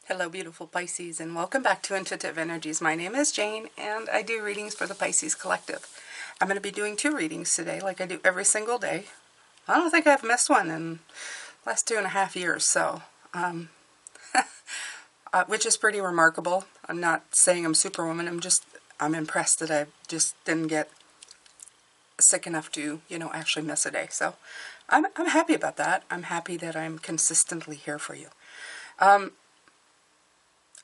Hello beautiful Pisces, and welcome back to Intuitive Energies. My name is Jane and I do readings for the Pisces Collective. I'm going to be doing 2 readings today like I do every single day. I don't think I've missed one in the last 2.5 years, so which is pretty remarkable. I'm not saying I'm superwoman, I'm impressed that I just didn't get sick enough to, actually miss a day. So I'm happy about that. I'm happy that I'm consistently here for you.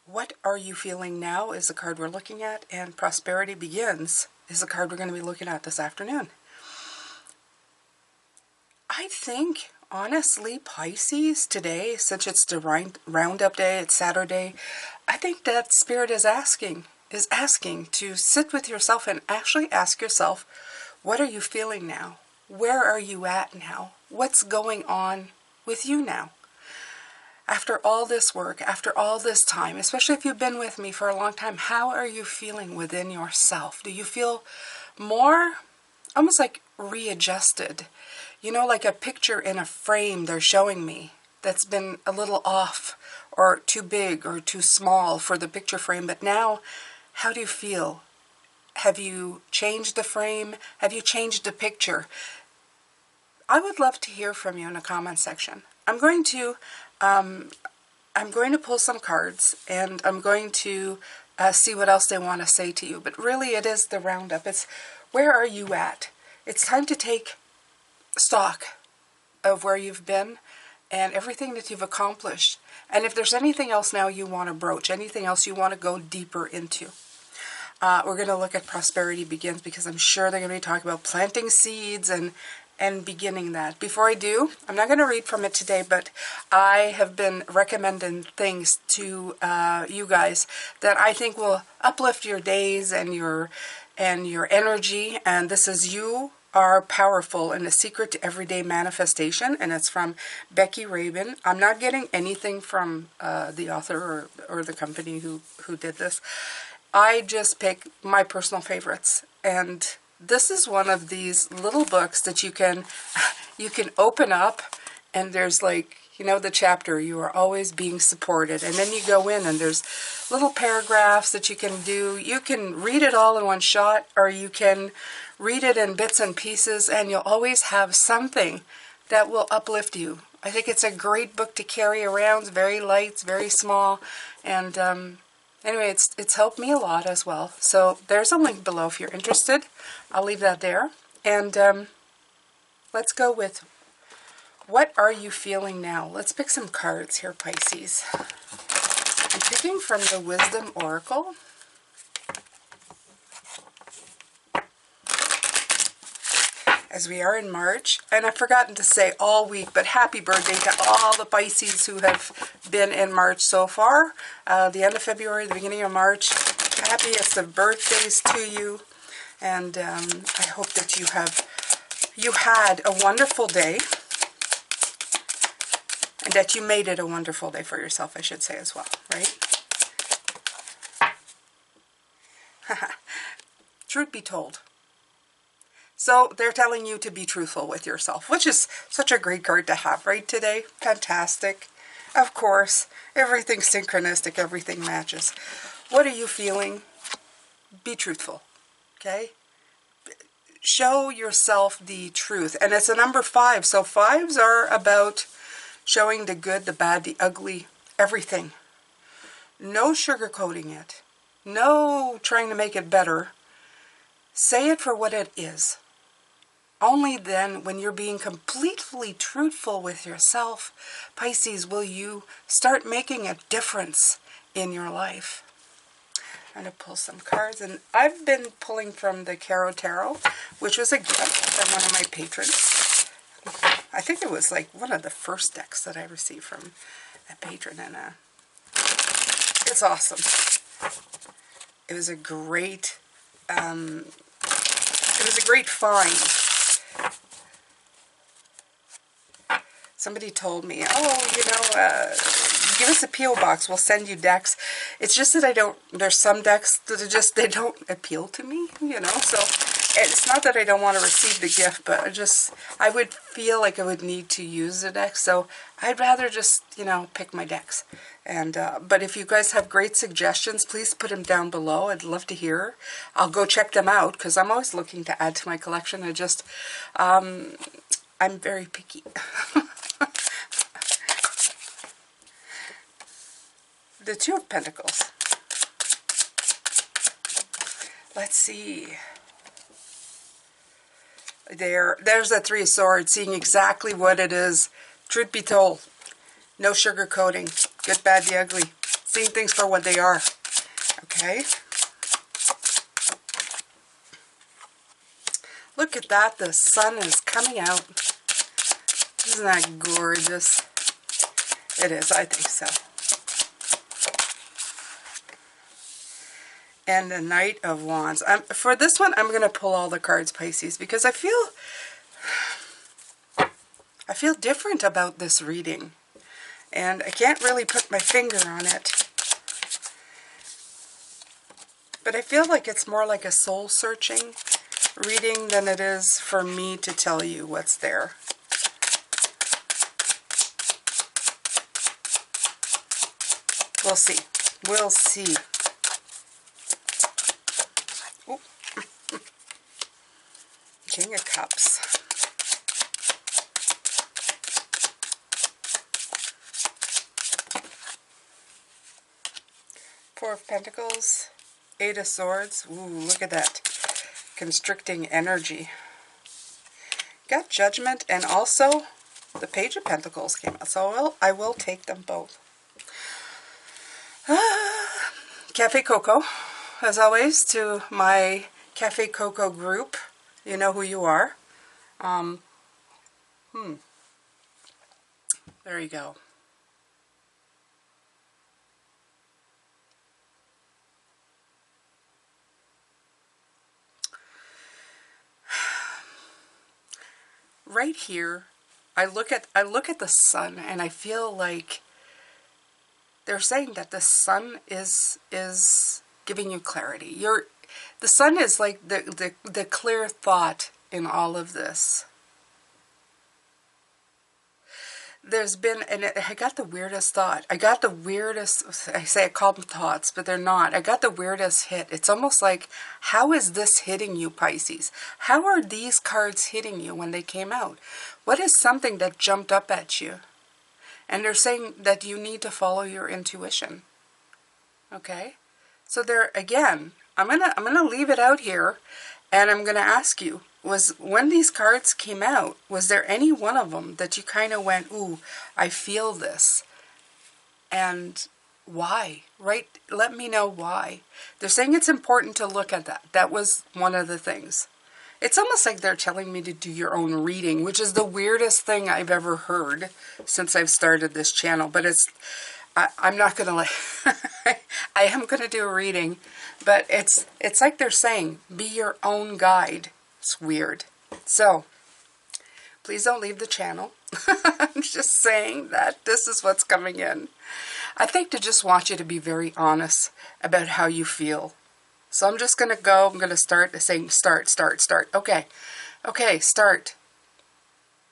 What are you feeling now is the card we're looking at, and Prosperity Begins is the card we're going to be looking at this afternoon. I think, honestly, Pisces today, since it's the roundup day, it's Saturday, I think that Spirit is asking to sit with yourself and actually ask yourself, what are you feeling now? Where are you at now? What's going on with you now? After all this work, after all this time, especially if you've been with me for a long time, how are you feeling within yourself? Do you feel more, almost like readjusted? Like a picture in a frame they're showing me that's been a little off or too big or too small for the picture frame. But now, how do you feel? Have you changed the frame? Have you changed the picture? I would love to hear from you in the comment section. I'm going to pull some cards, and I'm going to see what else they want to say to you. But really, it is the roundup. It's where are you at? It's time to take stock of where you've been and everything that you've accomplished. And if there's anything else now you want to broach, anything else you want to go deeper into. We're going to look at Prosperity Begins, because I'm sure they're going to be talking about planting seeds and beginning that. Before I do, I'm not going to read from it today, but I have been recommending things to you guys that I think will uplift your days and your energy. And this is You Are Powerful and the Secret to Everyday Manifestation, and it's from Becky Rabin. I'm not getting anything from the author or the company who did this. I just pick my personal favorites, and this is one of these little books that you can open up, and there's like, the chapter, you are always being supported, and then you go in and there's little paragraphs that you can do. You can read it all in one shot, or you can read it in bits and pieces, and you'll always have something that will uplift you. I think it's a great book to carry around. It's very light, it's very small, and anyway, it's helped me a lot as well. So there's a link below if you're interested. I'll leave that there. And let's go with, what are you feeling now? Let's pick some cards here, Pisces. I'm picking from the Wisdom Oracle. As we are in March, and I've forgotten to say all week, but happy birthday to all the Pisces who have been in March so far. The end of February, the beginning of March. Happiest of birthdays to you, and I hope that you had a wonderful day, and that you made it a wonderful day for yourself, I should say as well, right? Truth be told. So they're telling you to be truthful with yourself, which is such a great card to have right today. Fantastic. Of course, everything's synchronistic, everything matches. What are you feeling? Be truthful, okay? Show yourself the truth. And it's a number 5, so 5s are about showing the good, the bad, the ugly, everything. No sugarcoating it. No trying to make it better. Say it for what it is. Only then, when you're being completely truthful with yourself, Pisces, will you start making a difference in your life. I'm going to pull some cards, and I've been pulling from the Tarot, which was a gift from one of my patrons. I think it was like one of the first decks that I received from a patron, and it's awesome. It was a great find. Somebody told me, give us a P.O. box, we'll send you decks. It's just that there's some decks that they don't appeal to me, so it's not that I don't want to receive the gift, but I would feel like I would need to use the deck, so I'd rather just, you know, pick my decks. And but if you guys have great suggestions, please put them down below. I'd love to hear. I'll go check them out, because I'm always looking to add to my collection. I'm very picky. The Two of Pentacles. Let's see. There's that Three of Swords, seeing exactly what it is. Truth be told, no sugarcoating. Good, bad, the ugly. Seeing things for what they are. Okay. Look at that. The sun is coming out. Isn't that gorgeous? It is. I think so. And the Knight of Wands. For this one, I'm going to pull all the cards, Pisces, because I feel different about this reading. And I can't really put my finger on it. But I feel like it's more like a soul-searching reading than it is for me to tell you what's there. We'll see. We'll see. Ooh. King of Cups. Four of Pentacles. Eight of Swords. Ooh, look at that. Constricting energy. Got Judgment, and also the Page of Pentacles came out. So I will take them both. Cafe Coco, as always, to my Cafe Coco group. You know who you are. There you go. Right here, I look at the sun, and I feel like they're saying that the sun is giving you clarity. The sun is like the clear thought in all of this. There's been, and I got the weirdest thought. I call them thoughts, but they're not. I got the weirdest hit. It's almost like, how is this hitting you, Pisces? How are these cards hitting you when they came out? What is something that jumped up at you? And they're saying that you need to follow your intuition. Okay? So there, again, I'm gonna leave it out here, and I'm gonna ask you, when these cards came out, was there any one of them that you kind of went, ooh, I feel this? And why? Right? Let me know why. They're saying it's important to look at that. That was one of the things. It's almost like they're telling me to do your own reading, which is the weirdest thing I've ever heard since I've started this channel. But I'm not going to I am going to do a reading, but it's like they're saying, be your own guide. It's weird. So, please don't leave the channel. I'm just saying that this is what's coming in. I think they just want you to be very honest about how you feel. So I'm just going to go. I'm going to start saying start. Okay. Okay, start.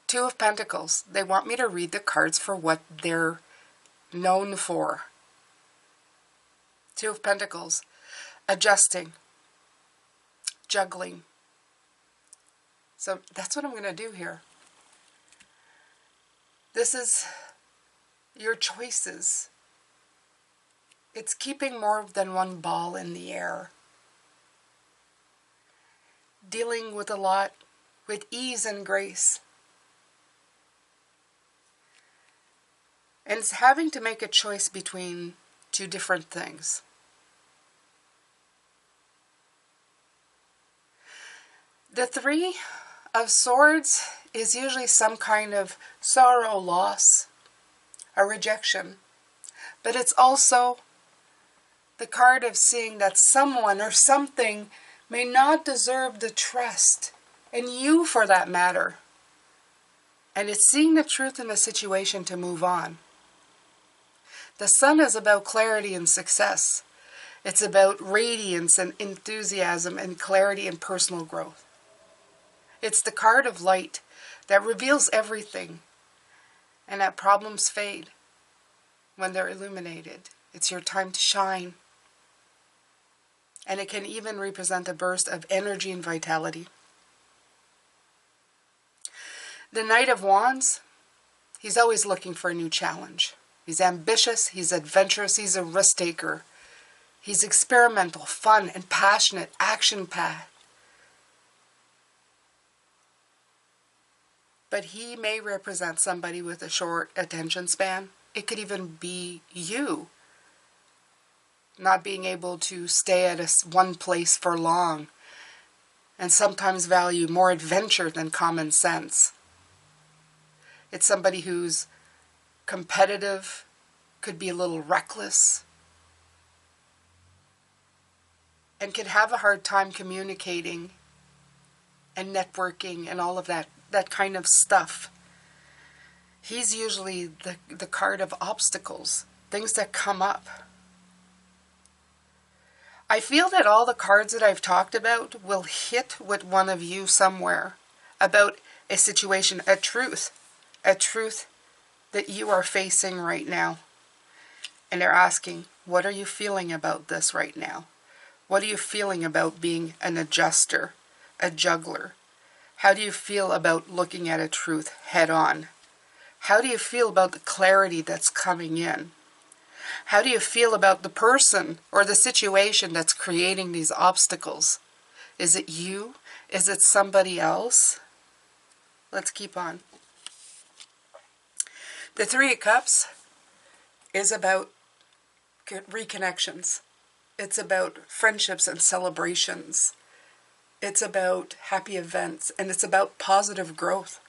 Two of Pentacles. They want me to read the cards for what they're known for. Two of Pentacles. Adjusting. Juggling. So that's what I'm going to do here. This is your choices. It's keeping more than one ball in the air. Dealing with a lot with ease and grace. And it's having to make a choice between two different things. The Three of Swords is usually some kind of sorrow, loss, a rejection. But it's also the card of seeing that someone or something may not deserve the trust, and you for that matter. And it's seeing the truth in the situation to move on. The Sun is about clarity and success. It's about radiance and enthusiasm and clarity and personal growth. It's the card of light that reveals everything, and that problems fade when they're illuminated. It's your time to shine. And it can even represent a burst of energy and vitality. The Knight of Wands, he's always looking for a new challenge. He's ambitious, he's adventurous, he's a risk taker. He's experimental, fun, and passionate, action-packed. But he may represent somebody with a short attention span. It could even be you, not being able to stay at one place for long, and sometimes value more adventure than common sense. It's somebody who's competitive, could be a little reckless, and could have a hard time communicating and networking and all of that kind of stuff. He's usually the card of obstacles, things that come up. I feel that all the cards that I've talked about will hit with one of you somewhere about a situation, a truth that you are facing right now. And they're asking, what are you feeling about this right now? What are you feeling about being an adjuster, a juggler? How do you feel about looking at a truth head on? How do you feel about the clarity that's coming in? How do you feel about the person or the situation that's creating these obstacles? Is it you? Is it somebody else? Let's keep on. The Three of Cups is about reconnections. It's about friendships and celebrations. It's about happy events, and it's about positive growth.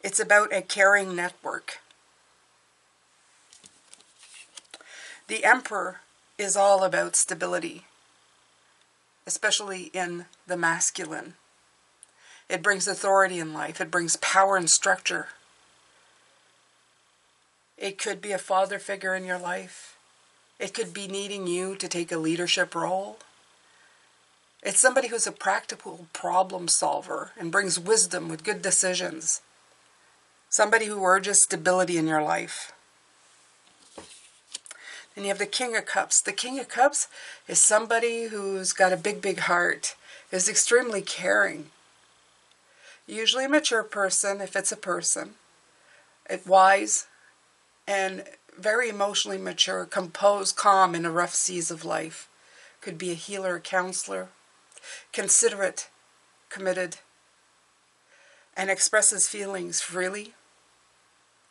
It's about a caring network. The Emperor is all about stability, especially in the masculine. It brings authority in life. It brings power and structure. It could be a father figure in your life. It could be needing you to take a leadership role. It's somebody who's a practical problem solver and brings wisdom with good decisions. Somebody who urges stability in your life. Then you have the King of Cups. The King of Cups is somebody who's got a big heart, is extremely caring. Usually a mature person, if it's a person. Wise and very emotionally mature, composed, calm in the rough seas of life. Could be a healer, a counselor. Considerate, committed, and expresses feelings freely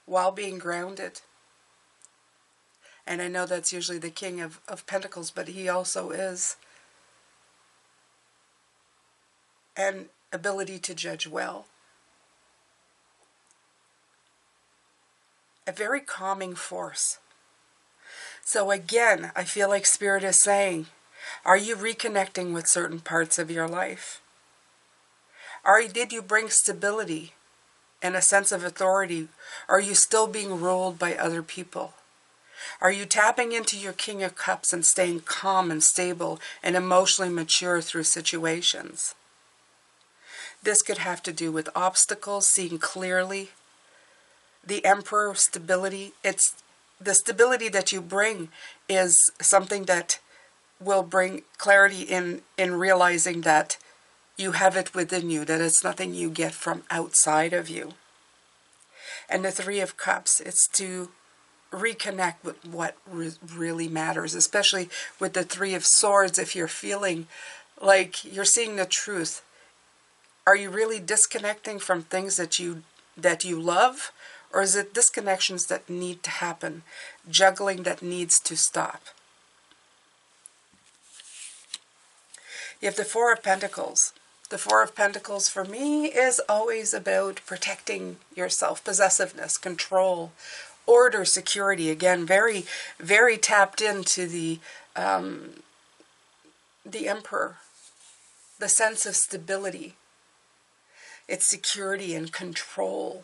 while being grounded. And I know that's usually the King of Pentacles, but he also is an ability to judge well. A very calming force. So again, I feel like Spirit is saying, are you reconnecting with certain parts of your life? Did you bring stability and a sense of authority? Are you still being ruled by other people? Are you tapping into your King of Cups and staying calm and stable and emotionally mature through situations? This could have to do with obstacles, seeing clearly. The Emperor, stability. It's the stability that you bring is something that will bring clarity in realizing that you have it within you, that it's nothing you get from outside of you. And the Three of Cups, it's to reconnect with what really matters, especially with the Three of Swords. If you're feeling like you're seeing the truth, are you really disconnecting from things that you love? Or is it disconnections that need to happen, juggling that needs to stop? You have the Four of Pentacles. The Four of Pentacles for me is always about protecting yourself, possessiveness, control, order, security. Again, very, very tapped into the Emperor, the sense of stability. It's security and control.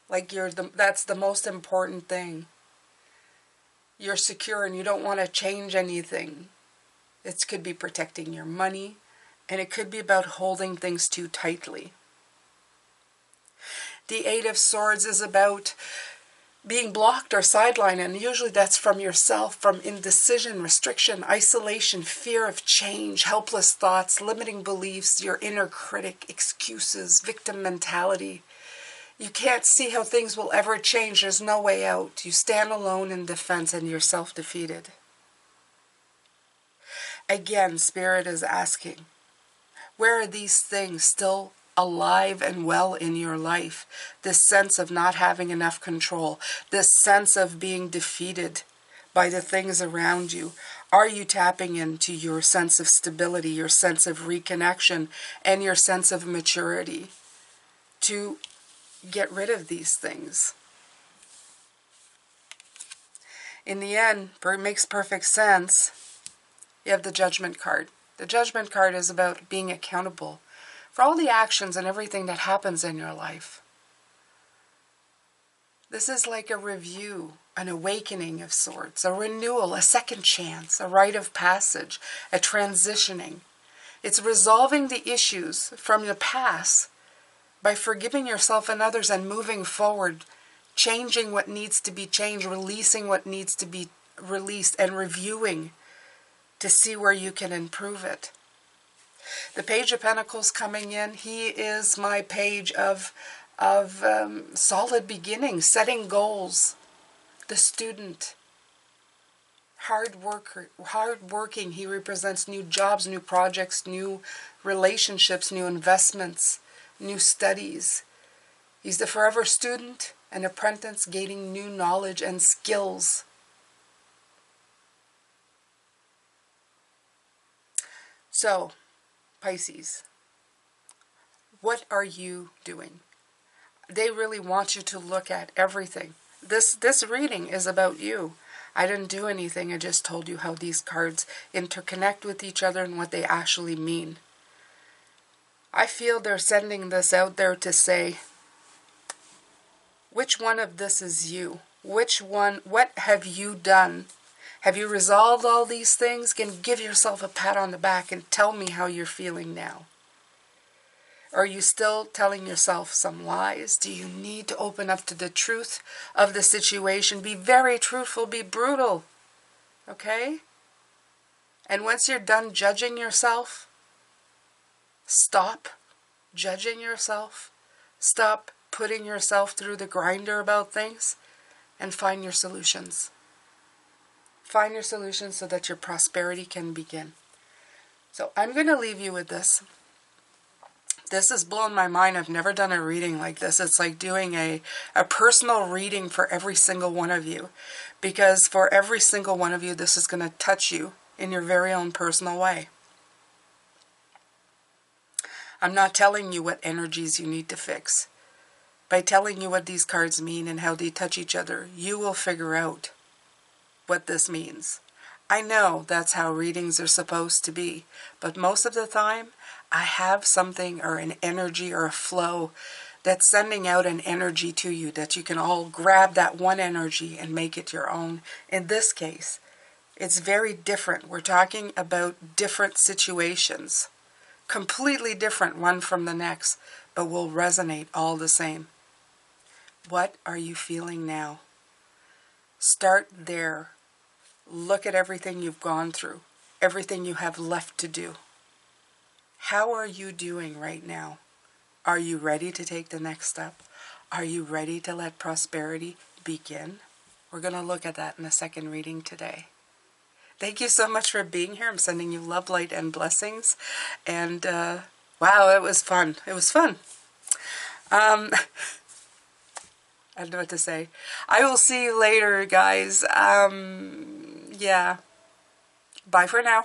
Like that's the most important thing. You're secure and you don't want to change anything. It could be protecting your money, And it could be about holding things too tightly. The Eight of Swords is about being blocked or sidelined, and usually that's from yourself, from indecision, restriction, isolation, fear of change, helpless thoughts, limiting beliefs, your inner critic, excuses, victim mentality. You can't see how things will ever change. There's no way out. You stand alone in defense and you're self-defeated. Again, Spirit is asking, where are these things still alive and well in your life? This sense of not having enough control, this sense of being defeated by the things around you. Are you tapping into your sense of stability, your sense of reconnection, and your sense of maturity to get rid of these things? In the end, it makes perfect sense. You have the Judgment card. The Judgment card is about being accountable for all the actions and everything that happens in your life. This is like a review, an awakening of sorts, a renewal, a second chance, a rite of passage, a transitioning. It's resolving the issues from the past by forgiving yourself and others and moving forward, changing what needs to be changed, releasing what needs to be released, and reviewing to see where you can improve it. The Page of Pentacles coming in, he is my page of solid beginnings, setting goals. The student, hard working, he represents new jobs, new projects, new relationships, new investments, new studies. He's the forever student, an apprentice gaining new knowledge and skills. So, Pisces, what are you doing? They really want you to look at everything. This reading is about you. I didn't do anything. I just told you how these cards interconnect with each other and what they actually mean. I feel they're sending this out there to say, which one of this is you? Which one, what have you done? Have you resolved all these things? Can give yourself a pat on the back and tell me how you're feeling now. Are you still telling yourself some lies? Do you need to open up to the truth of the situation? Be very truthful, be brutal. Okay? And once you're done judging yourself, stop judging yourself. Stop putting yourself through the grinder about things and find your solutions. Find your solutions so that your prosperity can begin. So I'm going to leave you with this. This has blown my mind. I've never done a reading like this. It's like doing a personal reading for every single one of you. Because for every single one of you, this is going to touch you in your very own personal way. I'm not telling you what energies you need to fix. By telling you what these cards mean and how they touch each other, you will figure out what this means. I know that's how readings are supposed to be, but most of the time I have something or an energy or a flow that's sending out an energy to you that you can all grab that one energy and make it your own. In this case, it's very different. We're talking about different situations, completely different one from the next, but will resonate all the same. What are you feeling now? Start there. Look at everything you've gone through, everything you have left to do. How are you doing right now? Are you ready to take the next step? Are you ready to let prosperity begin? We're going to look at that in the second reading today. Thank you so much for being here. I'm sending you love, light, and blessings. And wow, it was fun. It was fun. I don't know what to say. I will see you later, guys. Yeah. Bye for now.